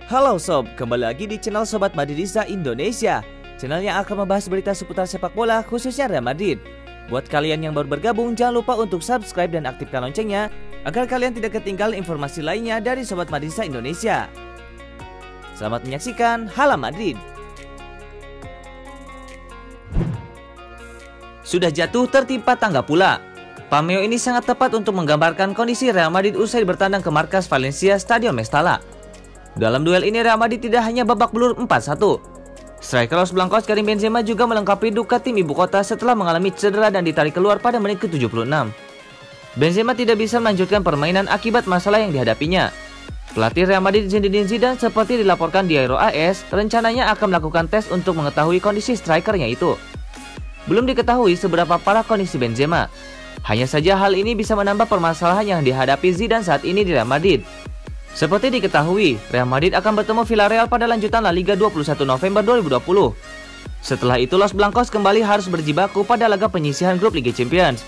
Halo sob, kembali lagi di channel Sobat Madridista Indonesia, channel yang akan membahas berita seputar sepak bola khususnya Real Madrid. Buat kalian yang baru bergabung, jangan lupa untuk subscribe dan aktifkan loncengnya agar kalian tidak ketinggalan informasi lainnya dari Sobat Madridista Indonesia. Selamat menyaksikan Hala Madrid. Sudah jatuh tertimpa tangga pula. Pameo ini sangat tepat untuk menggambarkan kondisi Real Madrid usai bertandang ke markas Valencia Stadion Mestalla. Dalam duel ini Real Madrid tidak hanya babak belur 4-1. Striker Los Blancos Karim Benzema juga melengkapi duka tim ibu kota setelah mengalami cedera dan ditarik keluar pada menit ke-76. Benzema tidak bisa melanjutkan permainan akibat masalah yang dihadapinya. Pelatih Real Madrid Zinedine Zidane seperti dilaporkan di Diario AS rencananya akan melakukan tes untuk mengetahui kondisi strikernya itu. Belum diketahui seberapa parah kondisi Benzema. Hanya saja hal ini bisa menambah permasalahan yang dihadapi Zidane saat ini di Real Madrid. Seperti diketahui, Real Madrid akan bertemu Villarreal pada lanjutan La Liga 21 November 2020. Setelah itu Los Blancos kembali harus berjibaku pada laga penyisihan grup Liga Champions.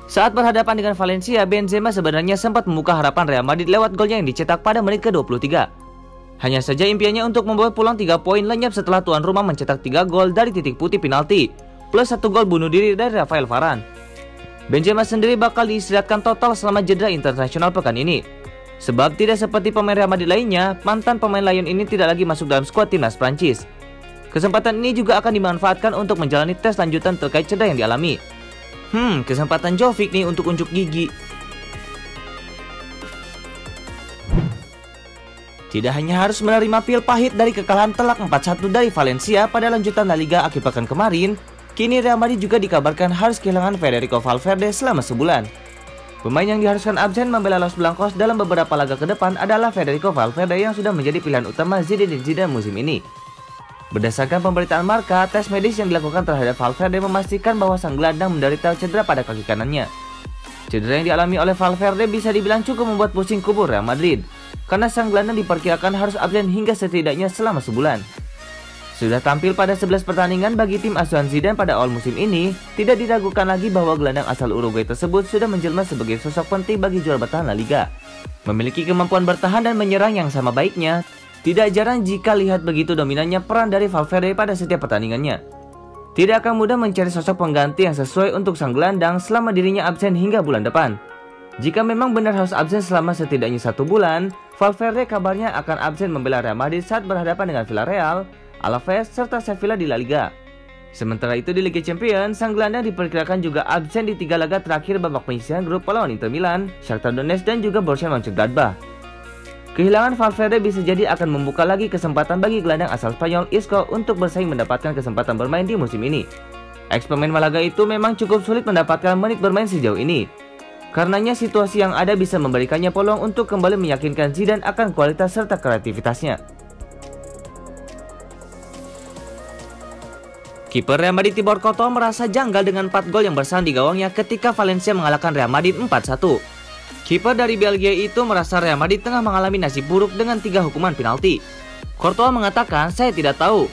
Saat berhadapan dengan Valencia, Benzema sebenarnya sempat membuka harapan Real Madrid lewat golnya yang dicetak pada menit ke-23. Hanya saja impiannya untuk membawa pulang 3 poin lenyap setelah tuan rumah mencetak 3 gol dari titik putih penalti, plus 1 gol bunuh diri dari Rafael Varane. Benzema sendiri bakal diistirahatkan total selama jeda internasional pekan ini. Sebab tidak seperti pemain Real Madrid lainnya, mantan pemain Lyon ini tidak lagi masuk dalam skuad timnas Prancis. Kesempatan ini juga akan dimanfaatkan untuk menjalani tes lanjutan terkait cedera yang dialami. Kesempatan Jovic nih untuk unjuk gigi. Tidak hanya harus menerima pil pahit dari kekalahan telak 4-1 dari Valencia pada lanjutan La Liga akhir pekan kemarin, kini Real Madrid juga dikabarkan harus kehilangan Federico Valverde selama sebulan. Pemain yang diharuskan absen membela Los Blancos dalam beberapa laga ke depan adalah Federico Valverde yang sudah menjadi pilihan utama Zinedine Zidane musim ini. Berdasarkan pemberitaan Marca, tes medis yang dilakukan terhadap Valverde memastikan bahwa sang gelandang menderita cedera pada kaki kanannya. Cedera yang dialami oleh Valverde bisa dibilang cukup membuat pusing kubu Real Madrid, karena sang gelandang diperkirakan harus absen hingga setidaknya selama sebulan. Sudah tampil pada 11 pertandingan bagi tim asuhan Zidane pada awal musim ini, tidak diragukan lagi bahwa gelandang asal Uruguay tersebut sudah menjelma sebagai sosok penting bagi juara bertahan La Liga. Memiliki kemampuan bertahan dan menyerang yang sama baiknya, tidak jarang jika lihat begitu dominannya peran dari Valverde pada setiap pertandingannya. Tidak akan mudah mencari sosok pengganti yang sesuai untuk sang gelandang selama dirinya absen hingga bulan depan. Jika memang benar harus absen selama setidaknya 1 bulan, Valverde kabarnya akan absen membela Real Madrid saat berhadapan dengan Villarreal, Alaves, serta Sevilla di La Liga. Sementara itu di Liga Champions, sang gelandang diperkirakan juga absen di 3 laga terakhir babak penyisihan grup melawan Inter Milan, Shakhtar Donetsk, dan juga Borussia Mönchengladbach. Kehilangan Valverde bisa jadi akan membuka lagi kesempatan bagi gelandang asal Spanyol Isco untuk bersaing mendapatkan kesempatan bermain di musim ini. Ex pemain Malaga itu memang cukup sulit mendapatkan menit bermain sejauh ini. Karenanya situasi yang ada bisa memberikannya peluang untuk kembali meyakinkan Zidane akan kualitas serta kreativitasnya. Kiper Real Madrid Thibaut Courtois merasa janggal dengan 4 gol yang bersarang di gawangnya ketika Valencia mengalahkan Real Madrid 4-1. Kiper dari Belgia itu merasa Real Madrid tengah mengalami nasib buruk dengan 3 hukuman penalti. Courtois mengatakan, "Saya tidak tahu.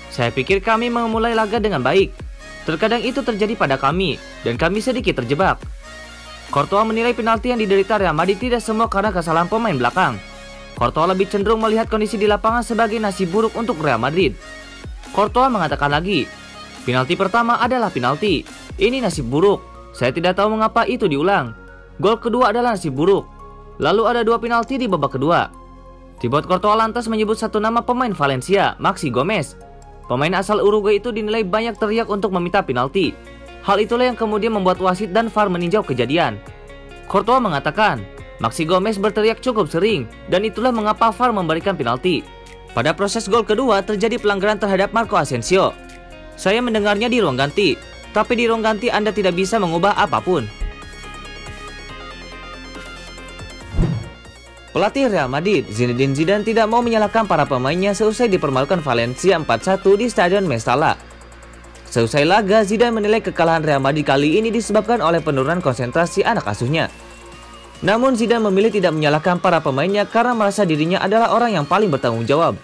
Saya pikir kami memulai laga dengan baik. Terkadang itu terjadi pada kami, dan kami sedikit terjebak." Courtois menilai penalti yang diderita Real Madrid tidak semua karena kesalahan pemain belakang. Courtois lebih cenderung melihat kondisi di lapangan sebagai nasib buruk untuk Real Madrid. Courtois mengatakan lagi, "Penalti pertama adalah penalti. Ini nasib buruk. Saya tidak tahu mengapa itu diulang. Gol kedua adalah nasib buruk. Lalu ada 2 penalti di babak kedua." Thibaut Courtois lantas menyebut satu nama pemain Valencia, Maxi Gomez. Pemain asal Uruguay itu dinilai banyak teriak untuk meminta penalti. Hal itulah yang kemudian membuat wasit dan VAR meninjau kejadian. Courtois mengatakan, "Maxi Gomez berteriak cukup sering, dan itulah mengapa VAR memberikan penalti. Pada proses gol kedua terjadi pelanggaran terhadap Marco Asensio. Saya mendengarnya di ruang ganti, tapi di ruang ganti Anda tidak bisa mengubah apapun." Pelatih Real Madrid, Zinedine Zidane tidak mau menyalahkan para pemainnya seusai dipermalukan Valencia 4-1 di Stadion Mestalla. Seusai laga, Zidane menilai kekalahan Real Madrid kali ini disebabkan oleh penurunan konsentrasi anak asuhnya. Namun Zidane memilih tidak menyalahkan para pemainnya karena merasa dirinya adalah orang yang paling bertanggung jawab.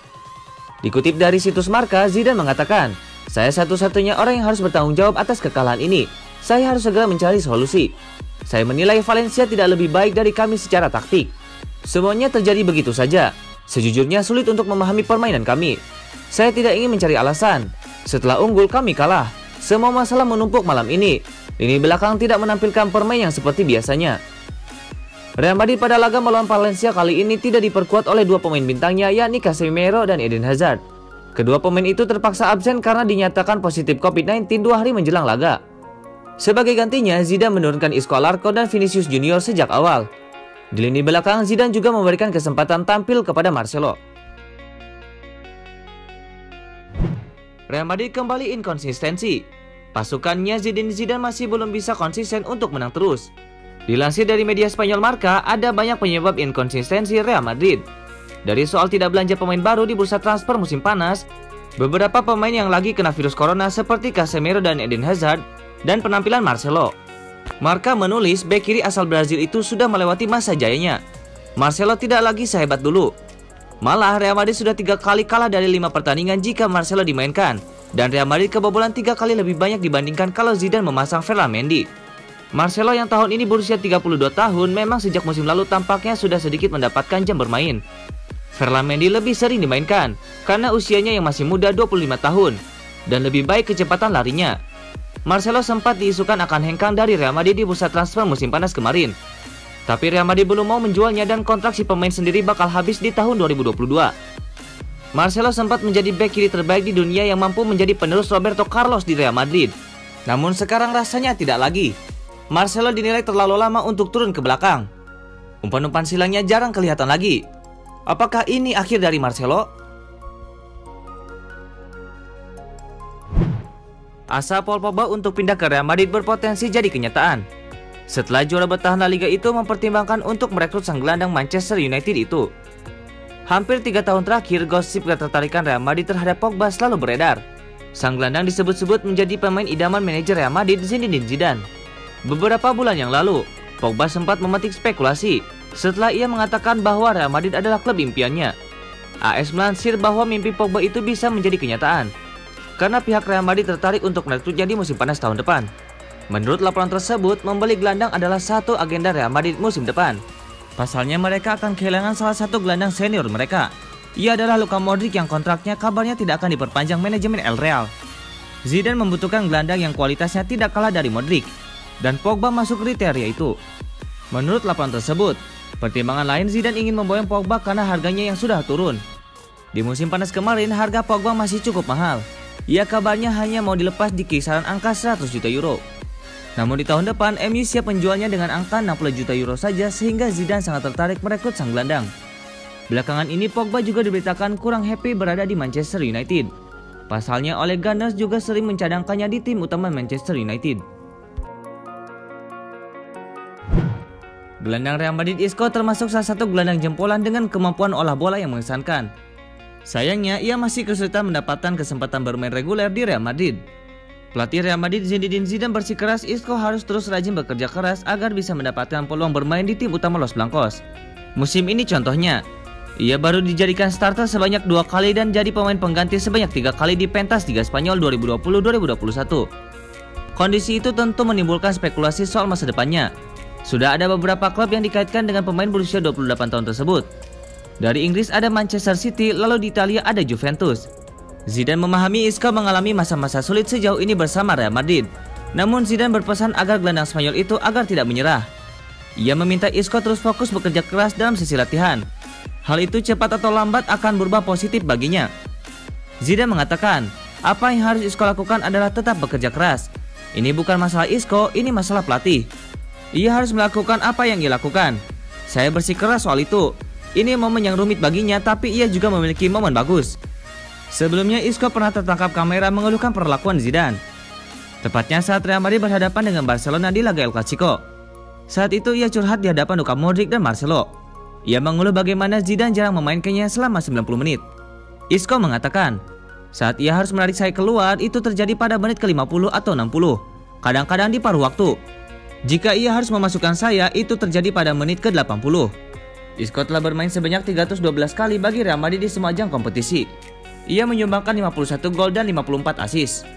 Dikutip dari situs Marca, Zidane mengatakan, "Saya satu-satunya orang yang harus bertanggung jawab atas kekalahan ini. Saya harus segera mencari solusi. Saya menilai Valencia tidak lebih baik dari kami secara taktik. Semuanya terjadi begitu saja. Sejujurnya sulit untuk memahami permainan kami. Saya tidak ingin mencari alasan. Setelah unggul kami kalah. Semua masalah menumpuk malam ini. Lini belakang tidak menampilkan permainan yang seperti biasanya. Real Madrid pada laga melawan Valencia kali ini tidak diperkuat oleh dua pemain bintangnya, yakni Casemiro dan Eden Hazard. Kedua pemain itu terpaksa absen karena dinyatakan positif COVID-19 2 hari menjelang laga. Sebagai gantinya, Zidane menurunkan Isco Alarco dan Vinicius Junior sejak awal. Di lini belakang, Zidane juga memberikan kesempatan tampil kepada Marcelo. Real Madrid kembali inkonsistensi. Pasukannya Zinedine Zidane masih belum bisa konsisten untuk menang terus. Dilansir dari media Spanyol Marca, ada banyak penyebab inkonsistensi Real Madrid. Dari soal tidak belanja pemain baru di bursa transfer musim panas, beberapa pemain yang lagi kena virus corona seperti Casemiro dan Eden Hazard, dan penampilan Marcelo. Marca menulis bek kiri asal Brazil itu sudah melewati masa jayanya. Marcelo tidak lagi sehebat dulu. Malah Real Madrid sudah 3 kali kalah dari 5 pertandingan jika Marcelo dimainkan, dan Real Madrid kebobolan 3 kali lebih banyak dibandingkan kalau Zidane memasang Ferland Mendy. Marcelo yang tahun ini berusia 32 tahun memang sejak musim lalu tampaknya sudah sedikit mendapatkan jam bermain. Ferland Mendy lebih sering dimainkan karena usianya yang masih muda 25 tahun dan lebih baik kecepatan larinya. Marcelo sempat diisukan akan hengkang dari Real Madrid di bursa transfer musim panas kemarin. Tapi Real Madrid belum mau menjualnya dan kontrak si pemain sendiri bakal habis di tahun 2022. Marcelo sempat menjadi bek kiri terbaik di dunia yang mampu menjadi penerus Roberto Carlos di Real Madrid. Namun sekarang rasanya tidak lagi. Marcelo dinilai terlalu lama untuk turun ke belakang. Umpan-umpan silangnya jarang kelihatan lagi. Apakah ini akhir dari Marcelo? Asa Paul Pogba untuk pindah ke Real Madrid berpotensi jadi kenyataan. Setelah juara bertahan La Liga itu mempertimbangkan untuk merekrut sang gelandang Manchester United itu. Hampir 3 tahun terakhir, gosip ketertarikan Real Madrid terhadap Pogba selalu beredar. Sang gelandang disebut-sebut menjadi pemain idaman manajer Real Madrid Zinedine Zidane. Beberapa bulan yang lalu, Pogba sempat memetik spekulasi setelah ia mengatakan bahwa Real Madrid adalah klub impiannya. AS melansir bahwa mimpi Pogba itu bisa menjadi kenyataan karena pihak Real Madrid tertarik untuk merekrutnya di musim panas tahun depan. Menurut laporan tersebut, membeli gelandang adalah satu agenda Real Madrid musim depan. Pasalnya mereka akan kehilangan salah satu gelandang senior mereka. Ia adalah Luka Modric yang kontraknya kabarnya tidak akan diperpanjang manajemen El Real. Zidane membutuhkan gelandang yang kualitasnya tidak kalah dari Modric, dan Pogba masuk kriteria itu. Menurut laporan tersebut, pertimbangan lain Zidane ingin memboyong Pogba karena harganya yang sudah turun. Di musim panas kemarin, harga Pogba masih cukup mahal. Ia kabarnya hanya mau dilepas di kisaran angka 100 juta euro. Namun di tahun depan, MU siap menjualnya dengan angka 60 juta euro saja sehingga Zidane sangat tertarik merekrut sang gelandang. Belakangan ini Pogba juga diberitakan kurang happy berada di Manchester United. Pasalnya Ole Gunnar juga sering mencadangkannya di tim utama Manchester United. Gelandang Real Madrid Isco termasuk salah satu gelandang jempolan dengan kemampuan olah bola yang mengesankan. Sayangnya ia masih kesulitan mendapatkan kesempatan bermain reguler di Real Madrid. Pelatih Real Madrid Zinedine Zidane bersikeras Isco harus terus rajin bekerja keras agar bisa mendapatkan peluang bermain di tim utama Los Blancos. Musim ini contohnya, ia baru dijadikan starter sebanyak 2 kali dan jadi pemain pengganti sebanyak 3 kali di pentas Liga Spanyol 2020-2021. Kondisi itu tentu menimbulkan spekulasi soal masa depannya. Sudah ada beberapa klub yang dikaitkan dengan pemain berusia 28 tahun tersebut. Dari Inggris ada Manchester City, lalu di Italia ada Juventus. Zidane memahami Isco mengalami masa-masa sulit sejauh ini bersama Real Madrid. Namun Zidane berpesan agar gelandang Spanyol itu agar tidak menyerah. Ia meminta Isco terus fokus bekerja keras dalam sesi latihan. Hal itu cepat atau lambat akan berubah positif baginya. Zidane mengatakan, apa yang harus Isco lakukan adalah tetap bekerja keras. Ini bukan masalah Isco, ini masalah pelatih. Ia harus melakukan apa yang ia lakukan. Saya bersikeras soal itu. Ini momen yang rumit baginya, tapi ia juga memiliki momen bagus. Sebelumnya Isco pernah tertangkap kamera mengeluhkan perlakuan Zidane. Tepatnya saat Real Madrid berhadapan dengan Barcelona di laga El Clasico. Saat itu ia curhat di hadapan Luka Modric dan Marcelo. Ia mengeluh bagaimana Zidane jarang memainkannya selama 90 menit. Isco mengatakan, saat ia harus menarik saya keluar itu terjadi pada menit ke-50 atau 60, kadang-kadang di paruh waktu. Jika ia harus memasukkan saya, itu terjadi pada menit ke-80. Isco telah bermain sebanyak 312 kali bagi Real Madrid di semua ajang kompetisi. Ia menyumbangkan 51 gol dan 54 assist.